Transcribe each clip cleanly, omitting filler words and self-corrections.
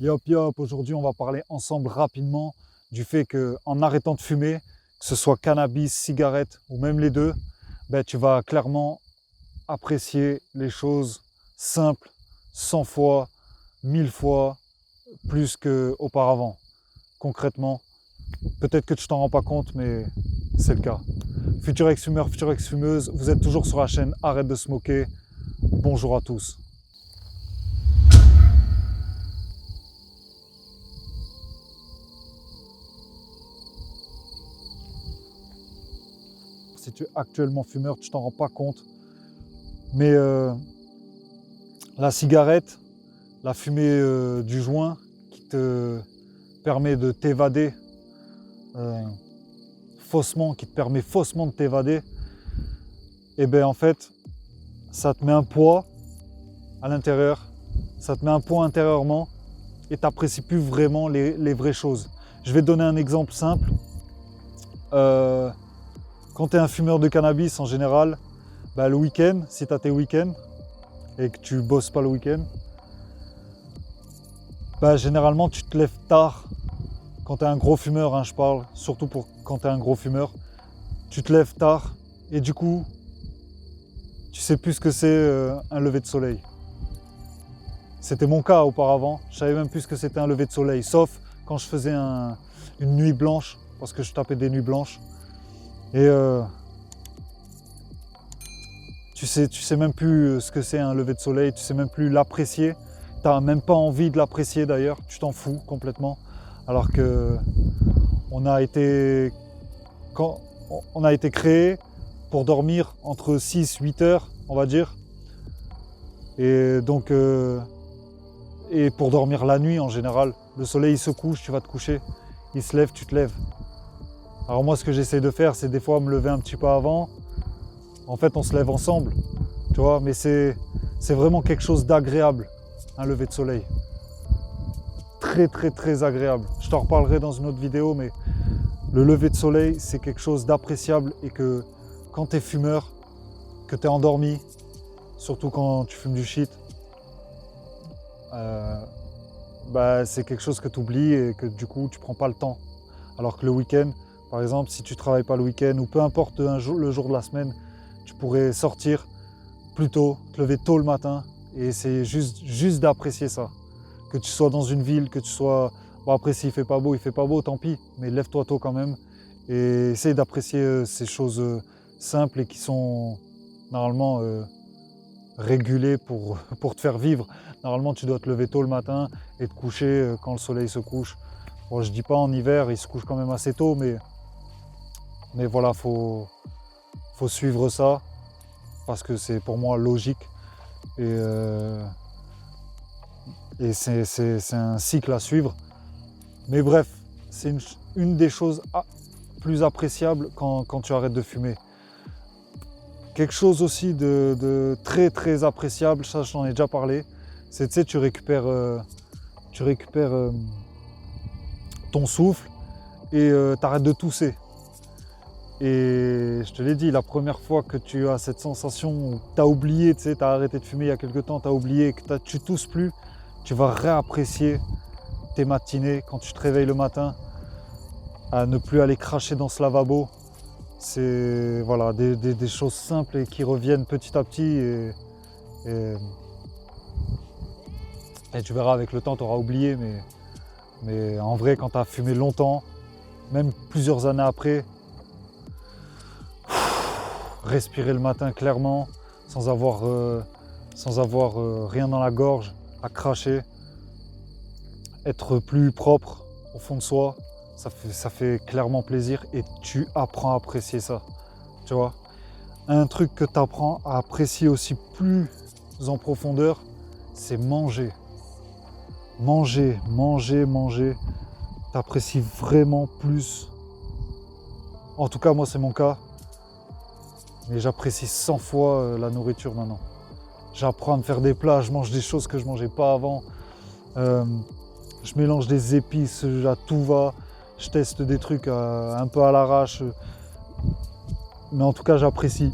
Yop yop, aujourd'hui on va parler ensemble rapidement du fait qu'en arrêtant de fumer, que ce soit cannabis, cigarette ou même les deux, ben, tu vas clairement apprécier les choses simples 100 fois, 1000 fois plus qu'auparavant. Concrètement, peut-être que tu t'en rends pas compte, mais c'est le cas. Futur ex-fumeur, future ex-fumeuse, vous êtes toujours sur la chaîne Arrête de smoker. Bonjour à tous. Si tu es actuellement fumeur, tu t'en rends pas compte. Mais la cigarette, la fumée du joint qui te permet de t'évader faussement, qui te permet faussement de t'évader, et bien en fait, ça te met un poids à l'intérieur, ça te met un poids intérieurement et tu n'apprécies plus vraiment les vraies choses. Je vais te donner un exemple simple. Quand tu es un fumeur de cannabis en général, bah, le week-end, si tu as tes week-ends et que tu bosses pas le week-end, bah, généralement tu te lèves tard. Quand tu es un gros fumeur, hein, je parle, surtout pour quand tu es un gros fumeur, tu te lèves tard et du coup, tu sais plus ce que c'est un lever de soleil. C'était mon cas auparavant, je savais même plus ce que c'était un lever de soleil, sauf quand je faisais une nuit blanche, parce que je tapais des nuits blanches. Et tu sais même plus ce que c'est un lever de soleil, tu sais même plus l'apprécier. Tu n'as même pas envie de l'apprécier d'ailleurs, tu t'en fous complètement. Alors que on a été créé pour dormir entre 6-8 heures, on va dire. Et donc, et pour dormir la nuit en général. Le soleil il se couche, tu vas te coucher. Il se lève, tu te lèves. Alors moi, ce que j'essaie de faire, c'est des fois me lever un petit peu avant. En fait, on se lève ensemble, tu vois. Mais c'est vraiment quelque chose d'agréable, un lever de soleil. Très, très, très agréable. Je t'en reparlerai dans une autre vidéo, mais le lever de soleil, c'est quelque chose d'appréciable et que quand tu es fumeur, que tu es endormi, surtout quand tu fumes du shit, bah, c'est quelque chose que tu oublies et que du coup, tu prends pas le temps. Alors que le week-end, par exemple, si tu travailles pas le week-end ou peu importe le jour de la semaine, tu pourrais sortir plus tôt, te lever tôt le matin et essayer juste d'apprécier ça. Que tu sois dans une ville, que tu sois... Bon après s'il fait pas beau, tant pis, mais lève-toi tôt quand même et essaye d'apprécier ces choses simples et qui sont normalement régulées pour te faire vivre. Normalement tu dois te lever tôt le matin et te coucher quand le soleil se couche. Bon je dis pas en hiver, il se couche quand même assez tôt, mais voilà, faut suivre ça parce que c'est pour moi logique et c'est un cycle à suivre. Mais bref, c'est une des choses plus appréciables quand tu arrêtes de fumer. Quelque chose aussi de très très appréciable, ça j'en ai déjà parlé, c'est tu sais, tu récupères ton souffle et t'arrêtes de tousser. Et je te l'ai dit, la première fois que tu as cette sensation où tu as oublié, tu sais, tu as arrêté de fumer il y a quelques temps, tu as oublié que tu tousses plus, tu vas réapprécier tes matinées quand tu te réveilles le matin, à ne plus aller cracher dans ce lavabo. C'est voilà, des choses simples et qui reviennent petit à petit et tu verras avec le temps, tu auras oublié, mais en vrai, quand tu as fumé longtemps, même plusieurs années après, respirer le matin clairement, sans avoir rien dans la gorge, à cracher, être plus propre au fond de soi, ça fait clairement plaisir et tu apprends à apprécier ça, tu vois. Un truc que tu apprends à apprécier aussi plus en profondeur, c'est manger. Manger. Tu apprécies vraiment plus. En tout cas, moi, c'est mon cas. Mais j'apprécie 100 fois la nourriture maintenant. J'apprends à me faire des plats, je mange des choses que je ne mangeais pas avant. Je mélange des épices à tout va. Je teste des trucs un peu à l'arrache. Mais en tout cas, j'apprécie.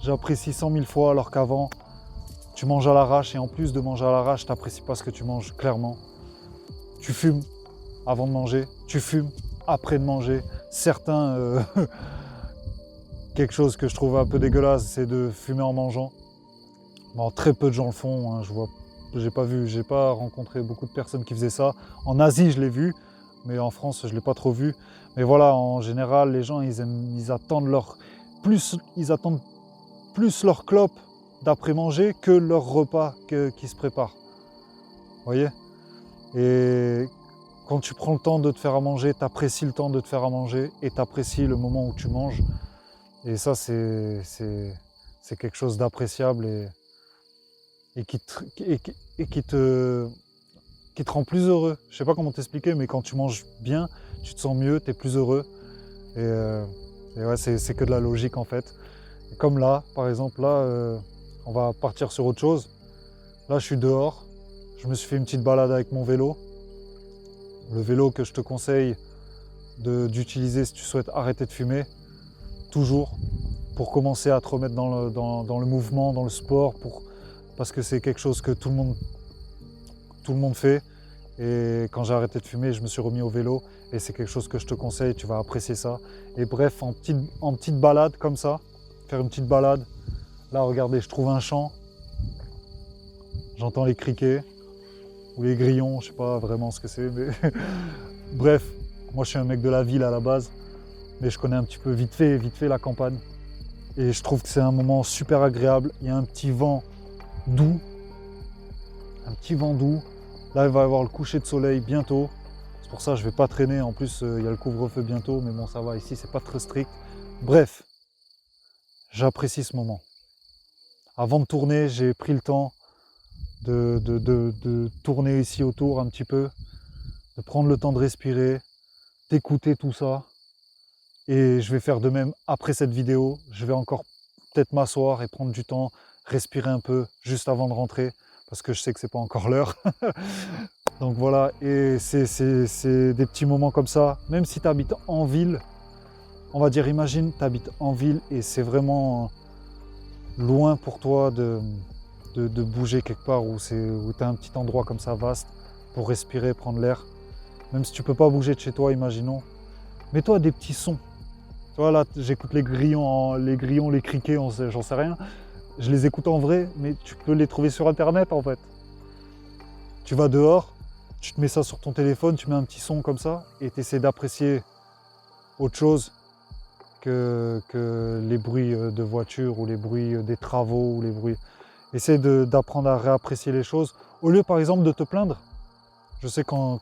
J'apprécie 100 000 fois, alors qu'avant, tu manges à l'arrache et en plus de manger à l'arrache, tu n'apprécies pas ce que tu manges, clairement. Tu fumes avant de manger, tu fumes après de manger. Certains, quelque chose que je trouve un peu dégueulasse, c'est de fumer en mangeant. Bon, très peu de gens le font, hein, j'ai pas rencontré beaucoup de personnes qui faisaient ça. En Asie, je l'ai vu, mais en France, je l'ai pas trop vu. Mais voilà, en général, les gens, ils attendent plus leur clope d'après-manger que leur repas qui se prépare. Vous voyez? Et quand tu prends le temps de te faire à manger, tu apprécies le temps de te faire à manger et tu apprécies le moment où tu manges. Et ça, c'est quelque chose d'appréciable et qui te rend plus heureux. Je sais pas comment t'expliquer, mais quand tu manges bien, tu te sens mieux, tu es plus heureux. Et ouais, c'est que de la logique en fait. Et comme là, par exemple, là, on va partir sur autre chose. Là, je suis dehors, je me suis fait une petite balade avec mon vélo. Le vélo que je te conseille d'utiliser si tu souhaites arrêter de fumer, toujours, pour commencer à te remettre dans le mouvement, dans le sport, parce que c'est quelque chose que tout le monde fait. Et quand j'ai arrêté de fumer, je me suis remis au vélo et c'est quelque chose que je te conseille, tu vas apprécier ça. Et bref, en petite balade comme ça, faire une petite balade. Là, regardez, je trouve un champ, j'entends les criquets ou les grillons, je sais pas vraiment ce que c'est, mais bref, moi je suis un mec de la ville à la base, mais je connais un petit peu vite fait la campagne. Et je trouve que c'est un moment super agréable. Il y a un petit vent doux. Là, il va y avoir le coucher de soleil bientôt. C'est pour ça que je ne vais pas traîner. En plus, il y a le couvre-feu bientôt. Mais bon, ça va. Ici, c'est pas très strict. Bref, j'apprécie ce moment. Avant de tourner, j'ai pris le temps de tourner ici autour un petit peu, de prendre le temps de respirer, d'écouter tout ça. Et je vais faire de même après cette vidéo. Je vais encore peut-être m'asseoir et prendre du temps, respirer un peu juste avant de rentrer, parce que je sais que c'est pas encore l'heure. Donc voilà, et c'est des petits moments comme ça. Même si tu habites en ville, on va dire, imagine, tu habites en ville et c'est vraiment loin pour toi de bouger quelque part où tu as un petit endroit comme ça vaste pour respirer, prendre l'air. Même si tu peux pas bouger de chez toi, imaginons. Mets-toi des petits sons. Tu vois, là, j'écoute les grillons, les criquets, j'en sais rien. Je les écoute en vrai, mais tu peux les trouver sur Internet, en fait. Tu vas dehors, tu te mets ça sur ton téléphone, tu mets un petit son comme ça, et tu essaies d'apprécier autre chose que les bruits de voiture, ou les bruits des travaux, ou les bruits... Essaie d'apprendre à réapprécier les choses, au lieu, par exemple, de te plaindre. Je sais quand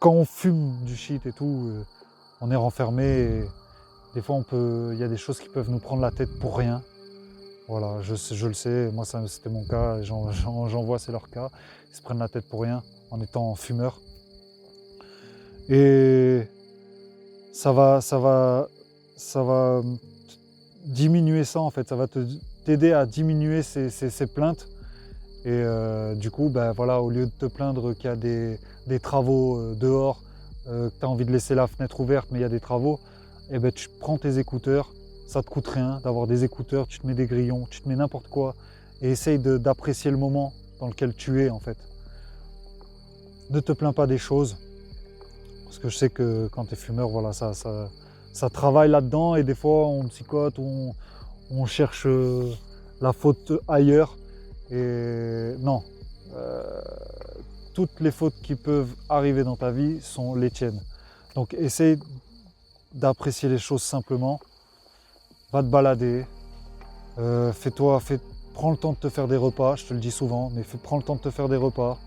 on fume du shit et tout, on est renfermé et des fois il y a des choses qui peuvent nous prendre la tête pour rien. Voilà, je le sais, moi c'était mon cas, j'en vois, c'est leur cas. Ils se prennent la tête pour rien en étant fumeur. Et ça va diminuer ça en fait, ça va t'aider à diminuer ces plaintes. Et du coup, ben voilà, au lieu de te plaindre qu'il y a des travaux dehors, que tu as envie de laisser la fenêtre ouverte mais il y a des travaux, et ben tu prends tes écouteurs, ça te coûte rien d'avoir des écouteurs, tu te mets des grillons, tu te mets n'importe quoi et essaye d'apprécier le moment dans lequel tu es en fait. Ne te plains pas des choses, parce que je sais que quand tu es fumeur, voilà, ça travaille là-dedans et des fois on psychote, on cherche la faute ailleurs. Et non, toutes les fautes qui peuvent arriver dans ta vie sont les tiennes. Donc essaye d'apprécier les choses simplement. Va te balader. Prends le temps de te faire des repas, je te le dis souvent, mais prends le temps de te faire des repas.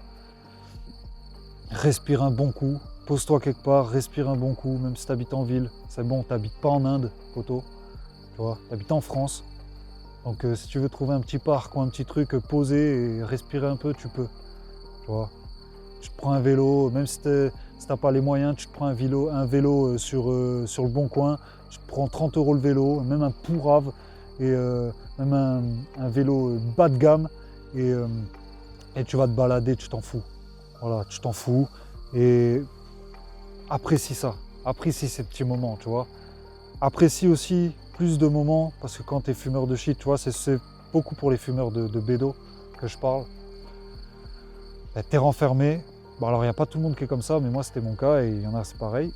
Respire un bon coup. Pose-toi quelque part, respire un bon coup, même si tu habites en ville. C'est bon, tu n'habites pas en Inde, poteau. Tu vois, tu habites en France. Donc si tu veux trouver un petit parc ou un petit truc posé et respirer un peu, tu peux. Tu vois. Tu te prends un vélo, même si tu n'as pas les moyens, tu te prends un vélo sur le bon coin, tu te prends 30 € le vélo, même un pourrave, et même un vélo bas de gamme, et tu vas te balader, tu t'en fous. Voilà, tu t'en fous, et apprécie ça, apprécie ces petits moments, tu vois. Apprécie aussi plus de moments, parce que quand tu es fumeur de shit, tu vois, c'est beaucoup pour les fumeurs de bédo que je parle. bah, t'es renfermé. Bon, alors il n'y a pas tout le monde qui est comme ça, mais moi c'était mon cas et il y en a, c'est pareil.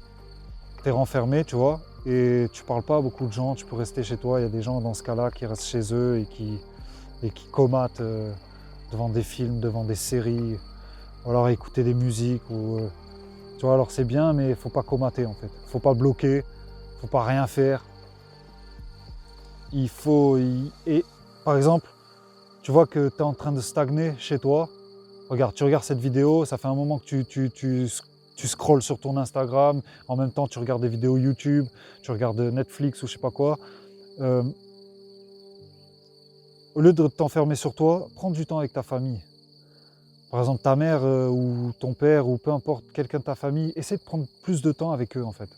T'es renfermé, tu vois, et tu parles pas à beaucoup de gens, tu peux rester chez toi. Il y a des gens dans ce cas-là qui restent chez eux et qui comatent devant des films, devant des séries, ou alors écouter des musiques. Tu vois, alors c'est bien, mais il faut pas comater en fait. Faut pas bloquer, faut pas rien faire. Et par exemple, tu vois que tu es en train de stagner chez toi. Regarde, tu regardes cette vidéo, ça fait un moment que tu scrolles sur ton Instagram, en même temps tu regardes des vidéos YouTube, tu regardes Netflix ou je sais pas quoi. Euh, Au lieu de t'enfermer sur toi, prends du temps avec ta famille. Par exemple, ta mère ou ton père ou peu importe, quelqu'un de ta famille, essaie de prendre plus de temps avec eux en fait.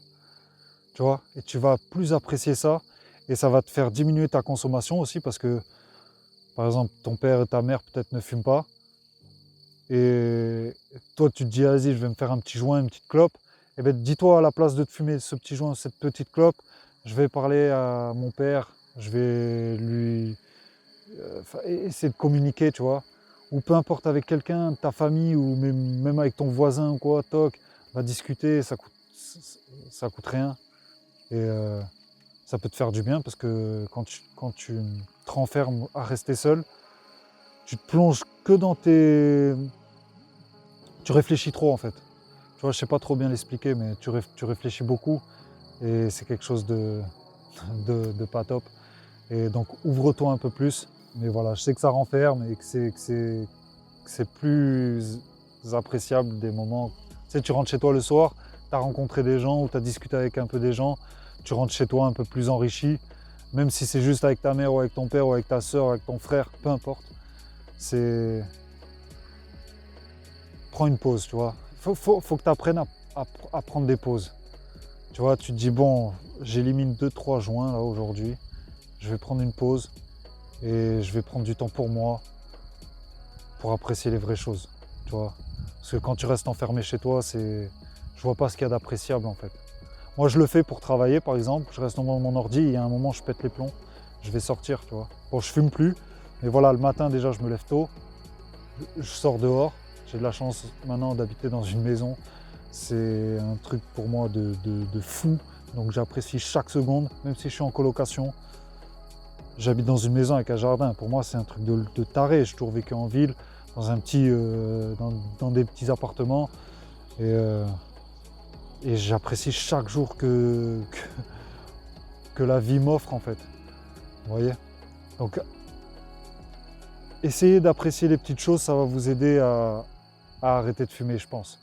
Tu vois, et tu vas plus apprécier ça et ça va te faire diminuer ta consommation aussi parce que, par exemple, ton père et ta mère peut-être ne fument pas et toi tu te dis, vas-y, je vais me faire un petit joint, une petite clope. Et bien, dis-toi, à la place de te fumer ce petit joint, cette petite clope, je vais parler à mon père, je vais lui essayer de communiquer, tu vois. Ou peu importe avec quelqu'un, ta famille ou même avec ton voisin ou quoi, toc, va discuter, ça coûte rien. Et ça peut te faire du bien parce que quand tu te renfermes à rester seul, tu te plonges que dans tes... Tu réfléchis trop en fait. Tu vois, je sais pas trop bien l'expliquer, mais tu réfléchis beaucoup et c'est quelque chose de pas top. Et donc ouvre-toi un peu plus. Mais voilà, je sais que ça renferme et que c'est plus appréciable des moments. Tu sais, tu rentres chez toi le soir, tu as rencontré des gens ou tu as discuté avec un peu des gens, tu rentres chez toi un peu plus enrichi, même si c'est juste avec ta mère ou avec ton père ou avec ta soeur, avec ton frère, peu importe. C'est... Prends une pause, tu vois. Faut que tu apprennes à prendre des pauses. Tu vois, tu te dis, bon, j'élimine 2-3 joints là aujourd'hui, je vais prendre une pause et je vais prendre du temps pour moi, pour apprécier les vraies choses, tu vois. Parce que quand tu restes enfermé chez toi, je vois pas ce qu'il y a d'appréciable en fait. Moi, je le fais pour travailler, par exemple. Je reste dans mon ordi et à un moment, je pète les plombs. Je vais sortir, tu vois. Bon, je fume plus, mais voilà, le matin déjà, je me lève tôt. Je sors dehors. J'ai de la chance maintenant d'habiter dans une maison. C'est un truc pour moi de fou. Donc, j'apprécie chaque seconde, même si je suis en colocation. J'habite dans une maison avec un jardin. Pour moi, c'est un truc de taré. J'ai toujours vécu en ville, dans des petits appartements. Et j'apprécie chaque jour que la vie m'offre, en fait. Vous voyez? Donc, essayez d'apprécier les petites choses. Ça va vous aider à arrêter de fumer, je pense.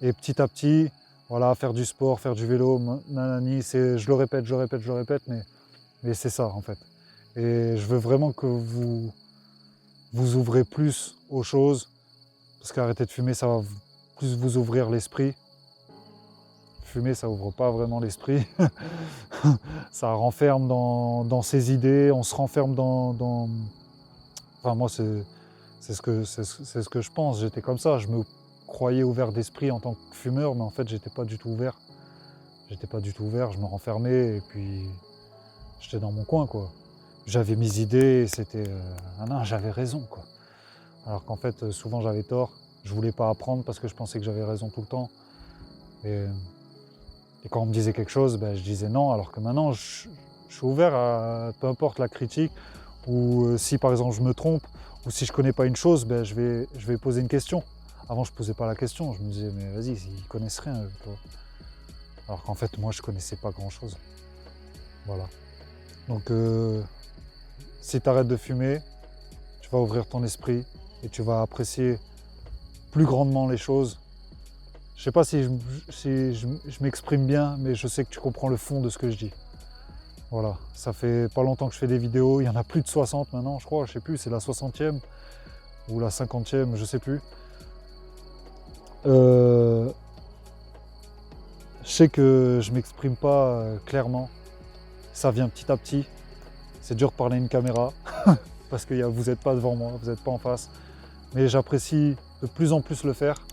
Et petit à petit, voilà, faire du sport, faire du vélo, nanani, je le répète, mais c'est ça, en fait. Et je veux vraiment que vous ouvrez plus aux choses, parce qu'arrêter de fumer, ça va plus vous ouvrir l'esprit. Fumer, ça ouvre pas vraiment l'esprit. Ça renferme dans ses idées, on se renferme dans... Enfin, moi, c'est ce que je pense. J'étais comme ça, je me croyais ouvert d'esprit en tant que fumeur, mais en fait, j'étais pas du tout ouvert. J'étais pas du tout ouvert, je me renfermais et puis j'étais dans mon coin, quoi. J'avais mes idées et c'était... ah non, j'avais raison, quoi. Alors qu'en fait, souvent, j'avais tort. Je voulais pas apprendre parce que je pensais que j'avais raison tout le temps. Et quand on me disait quelque chose, ben, je disais non, alors que maintenant, je suis ouvert à peu importe la critique, ou si par exemple je me trompe, ou si je connais pas une chose, ben, je vais poser une question. Avant, je posais pas la question, je me disais, mais vas-y, ils connaissent rien, toi. Alors qu'en fait, moi, je connaissais pas grand-chose. Voilà. Donc, si tu arrêtes de fumer, tu vas ouvrir ton esprit et tu vas apprécier plus grandement les choses. Je sais pas si je m'exprime bien, mais je sais que tu comprends le fond de ce que je dis. Voilà, ça fait pas longtemps que je fais des vidéos, il y en a plus de 60 maintenant, je crois, je sais plus, c'est la 60e ou la 50e, je sais plus. Je sais que je m'exprime pas clairement, ça vient petit à petit. C'est dur de parler à une caméra, parce que vous n'êtes pas devant moi, vous n'êtes pas en face. Mais j'apprécie de plus en plus le faire.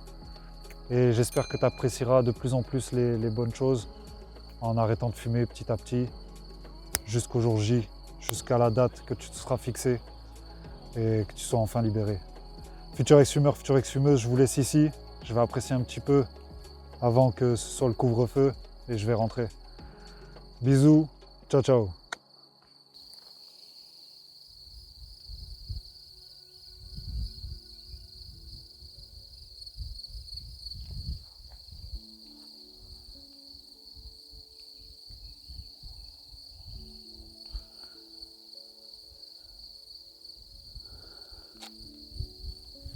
Et j'espère que tu apprécieras de plus en plus les bonnes choses en arrêtant de fumer petit à petit jusqu'au jour J, jusqu'à la date que tu te seras fixé et que tu sois enfin libéré. Futur ex-fumeur, future ex-fumeuse, je vous laisse ici. Je vais apprécier un petit peu avant que ce soit le couvre-feu et je vais rentrer. Bisous, ciao ciao.